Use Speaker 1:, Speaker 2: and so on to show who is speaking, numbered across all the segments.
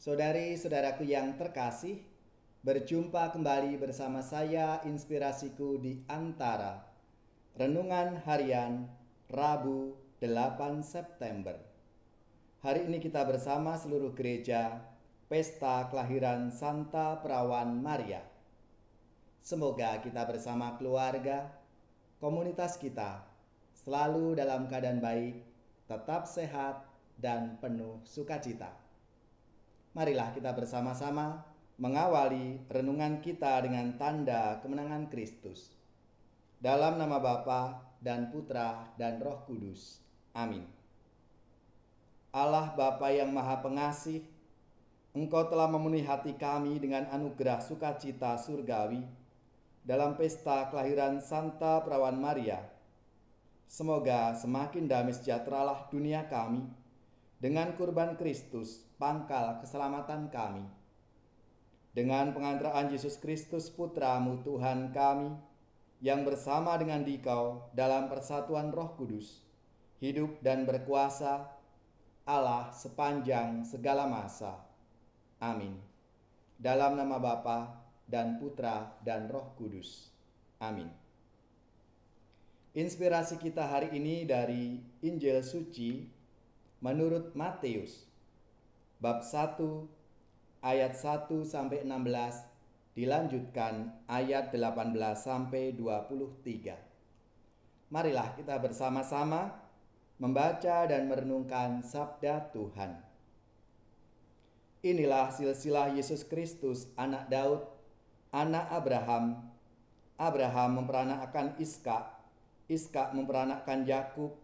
Speaker 1: Saudari-saudaraku yang terkasih, berjumpa kembali bersama saya Inspirasiku di Antara Renungan Harian Rabu 8 September. Hari ini kita bersama seluruh gereja Pesta Kelahiran Santa Perawan Maria. Semoga kita bersama keluarga, komunitas kita selalu dalam keadaan baik, tetap sehat, dan penuh sukacita. Marilah kita bersama-sama mengawali renungan kita dengan tanda kemenangan Kristus. Dalam nama Bapa dan Putra dan Roh Kudus. Amin. Allah Bapa yang Maha Pengasih, Engkau telah memenuhi hati kami dengan anugerah sukacita surgawi dalam pesta kelahiran Santa Perawan Maria. Semoga semakin damai sejahteralah dunia kami dengan kurban Kristus, pangkal keselamatan kami. Dengan pengantaraan Yesus Kristus Putra-Mu Tuhan kami, yang bersama dengan Dikau dalam persatuan Roh Kudus, hidup dan berkuasa Allah sepanjang segala masa. Amin. Dalam nama Bapa dan Putra dan Roh Kudus. Amin. Inspirasi kita hari ini dari Injil Suci menurut Matius bab 1 ayat 1 sampai 16, dilanjutkan ayat 18 sampai 23. Marilah kita bersama-sama membaca dan merenungkan sabda Tuhan. Inilah silsilah Yesus Kristus, anak Daud, anak Abraham. Abraham memperanakkan Ishak, Ishak memperanakkan Yakub,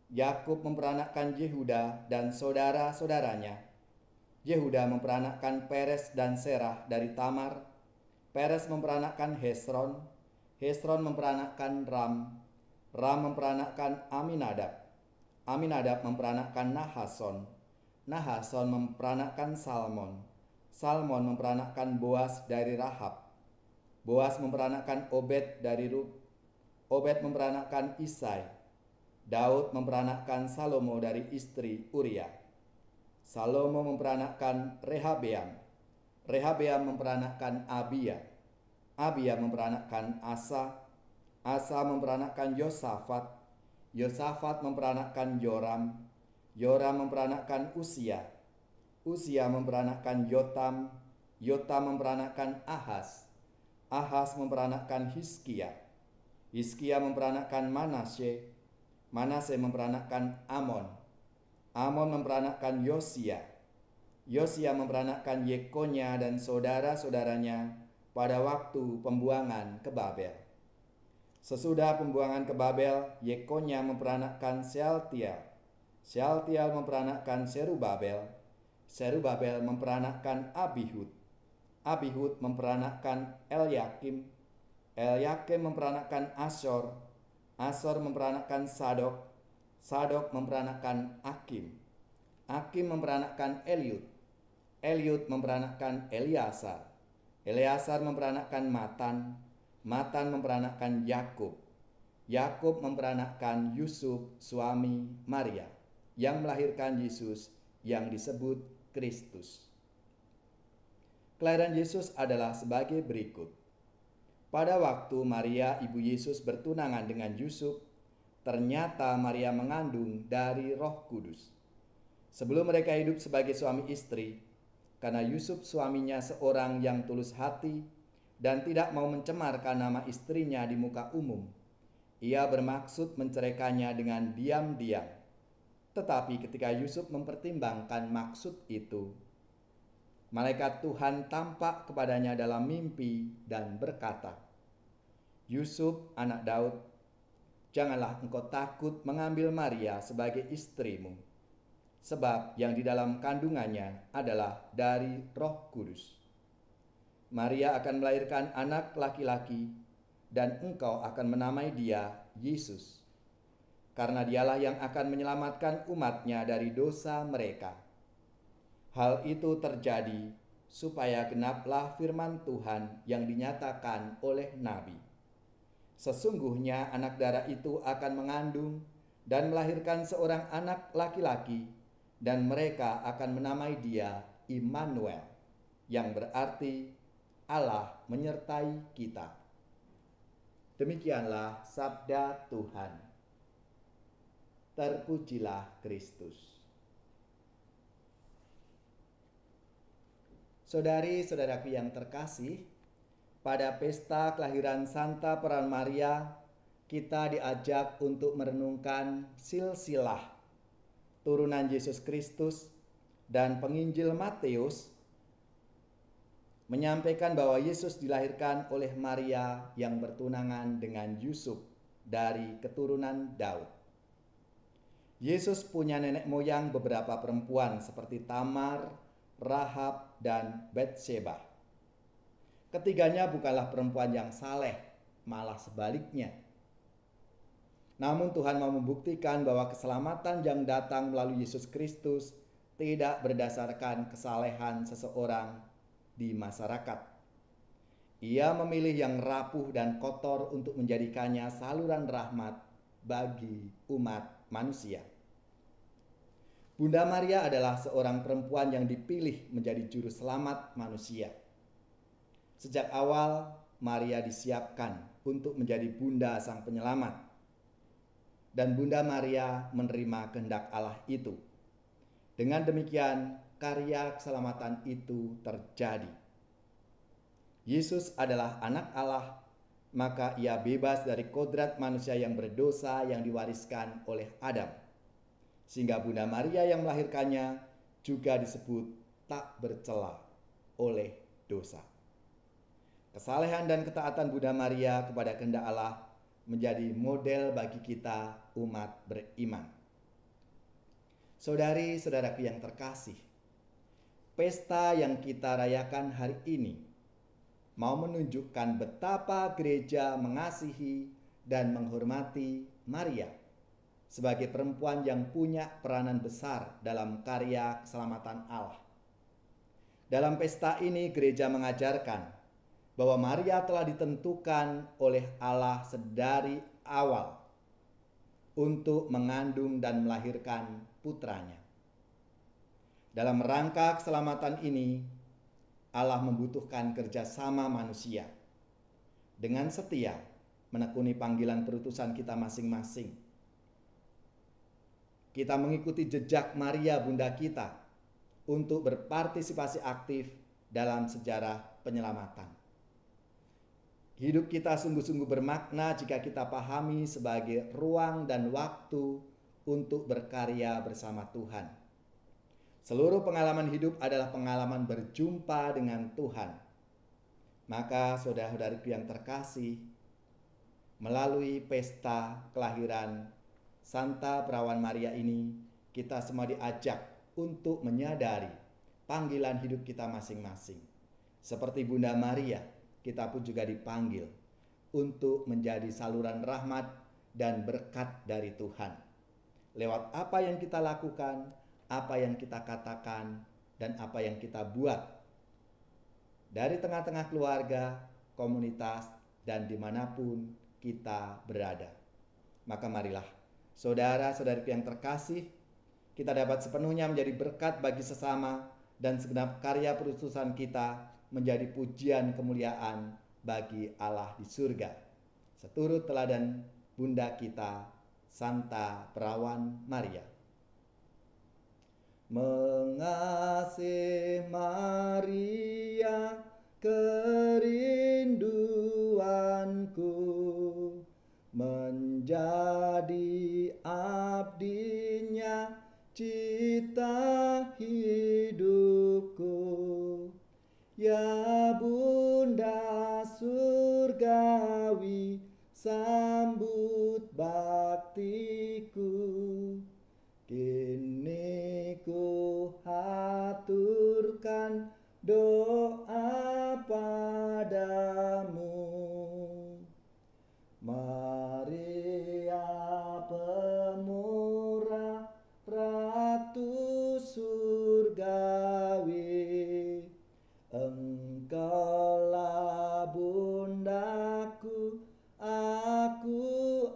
Speaker 1: Yakub memperanakkan Yehuda dan saudara-saudaranya. Yehuda memperanakkan Peres dan Serah dari Tamar. Peres memperanakkan Hesron. Hesron memperanakkan Ram. Ram memperanakkan Aminadab. Aminadab memperanakkan Nahason. Nahason memperanakkan Salmon. Salmon memperanakkan Boas dari Rahab. Boas memperanakkan Obed dari Rut. Obed memperanakkan Isai. Daud memperanakkan Salomo dari istri Uria. Salomo memperanakkan Rehabeam. Rehabeam memperanakkan Abia. Abia memperanakkan Asa. Asa memperanakkan Yosafat. Yosafat memperanakkan Yoram. Yoram memperanakkan Usia. Usia memperanakkan Yotam. Yotam memperanakkan Ahaz. Ahaz memperanakkan Hizkia. Hizkia memperanakkan Manasye. Manasye memperanakkan Amon. Amon memperanakkan Yosia. Yosia memperanakkan Yekonya dan saudara-saudaranya pada waktu pembuangan ke Babel. Sesudah pembuangan ke Babel, Yekonya memperanakkan Sealtiel. Sealtiel memperanakkan Serubabel. Serubabel memperanakkan Abihud. Abihud memperanakkan Elyakim. Elyakim memperanakkan Asor. Asor memperanakkan Sadok. Sadok memperanakkan Akim. Akim memperanakkan Eliud. Eliud memperanakkan Eleasar. Eleasar memperanakkan Matan. Matan memperanakkan Yakub. Yakub memperanakkan Yusuf, suami Maria, yang melahirkan Yesus yang disebut Kristus. Kelahiran Yesus adalah sebagai berikut. Pada waktu Maria ibu Yesus bertunangan dengan Yusuf, ternyata Maria mengandung dari Roh Kudus. Sebelum mereka hidup sebagai suami istri, karena Yusuf suaminya seorang yang tulus hati dan tidak mau mencemarkan nama istrinya di muka umum, ia bermaksud menceraikannya dengan diam-diam. Tetapi ketika Yusuf mempertimbangkan maksud itu, malaikat Tuhan tampak kepadanya dalam mimpi dan berkata, "Yusuf, anak Daud, janganlah engkau takut mengambil Maria sebagai istrimu, sebab yang di dalam kandungannya adalah dari Roh Kudus. Maria akan melahirkan anak laki-laki, dan engkau akan menamai dia Yesus, karena dialah yang akan menyelamatkan umatnya dari dosa mereka." Hal itu terjadi supaya genaplah firman Tuhan yang dinyatakan oleh Nabi. Sesungguhnya anak darah itu akan mengandung dan melahirkan seorang anak laki-laki, dan mereka akan menamai dia Immanuel, yang berarti Allah menyertai kita. Demikianlah sabda Tuhan. Terpujilah Kristus. Saudari-saudaraku yang terkasih, pada pesta kelahiran Santa Perawan Maria, kita diajak untuk merenungkan silsilah turunan Yesus Kristus, dan penginjil Matius menyampaikan bahwa Yesus dilahirkan oleh Maria yang bertunangan dengan Yusuf dari keturunan Daud. Yesus punya nenek moyang beberapa perempuan seperti Tamar, Rahab, dan Batseba. Ketiganya bukanlah perempuan yang saleh, malah sebaliknya. Namun Tuhan mau membuktikan bahwa keselamatan yang datang melalui Yesus Kristus tidak berdasarkan kesalehan seseorang di masyarakat. Ia memilih yang rapuh dan kotor untuk menjadikannya saluran rahmat bagi umat manusia. Bunda Maria adalah seorang perempuan yang dipilih menjadi juru selamat manusia. Sejak awal, Maria disiapkan untuk menjadi bunda sang penyelamat. Dan Bunda Maria menerima kehendak Allah itu. Dengan demikian, karya keselamatan itu terjadi. Yesus adalah anak Allah, maka ia bebas dari kodrat manusia yang berdosa yang diwariskan oleh Adam. Sehingga Bunda Maria yang melahirkannya juga disebut tak bercela oleh dosa. Kesalehan dan ketaatan Bunda Maria kepada kehendak Allah menjadi model bagi kita umat beriman. Saudari-saudaraku yang terkasih, pesta yang kita rayakan hari ini mau menunjukkan betapa gereja mengasihi dan menghormati Maria sebagai perempuan yang punya peranan besar dalam karya keselamatan Allah. Dalam pesta ini gereja mengajarkan bahwa Maria telah ditentukan oleh Allah sedari awal untuk mengandung dan melahirkan putranya. Dalam rangka keselamatan ini, Allah membutuhkan kerjasama manusia dengan setia menekuni panggilan perutusan kita masing-masing. Kita mengikuti jejak Maria Bunda kita untuk berpartisipasi aktif dalam sejarah penyelamatan. Hidup kita sungguh-sungguh bermakna jika kita pahami sebagai ruang dan waktu untuk berkarya bersama Tuhan. Seluruh pengalaman hidup adalah pengalaman berjumpa dengan Tuhan. Maka saudara-saudariku yang terkasih, melalui pesta kelahiran Santa Perawan Maria ini, kita semua diajak untuk menyadari panggilan hidup kita masing-masing. Seperti Bunda Maria, kita pun juga dipanggil untuk menjadi saluran rahmat dan berkat dari Tuhan. Lewat apa yang kita lakukan, apa yang kita katakan, dan apa yang kita buat. Dari tengah-tengah keluarga, komunitas, dan dimanapun kita berada. Maka marilah, saudara-saudariku yang terkasih, kita dapat sepenuhnya menjadi berkat bagi sesama dan segenap karya perutusan kita menjadi pujian kemuliaan bagi Allah di surga. Seturut teladan Bunda kita, Santa Perawan Maria. Mengasihi Maria, kerinduanku, menjadi abdinya, cita hidupku. Ya Bunda surgawi, sambut baktiku. Kini ku haturkan doa padamu. Maria pemurah, Ratu surgawi, Engkaulah bundaku, aku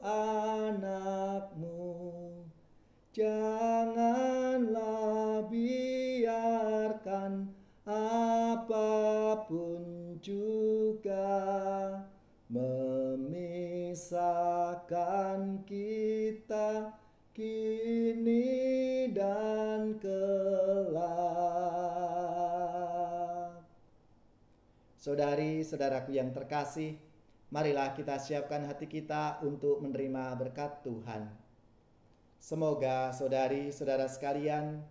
Speaker 1: anakmu. Janganlah biarkan kelak. Saudari-saudaraku yang terkasih, marilah kita siapkan hati kita untuk menerima berkat Tuhan. Semoga saudari-saudara sekalian,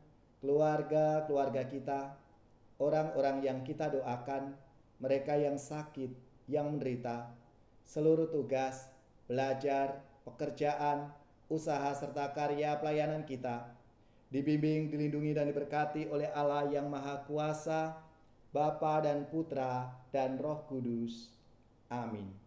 Speaker 1: keluarga-keluarga kita, orang-orang yang kita doakan, mereka yang sakit, yang menderita, seluruh tugas, belajar, pekerjaan, usaha serta karya pelayanan kita, dibimbing, dilindungi dan diberkati oleh Allah yang Maha Kuasa, Bapa dan Putra dan Roh Kudus. Amin.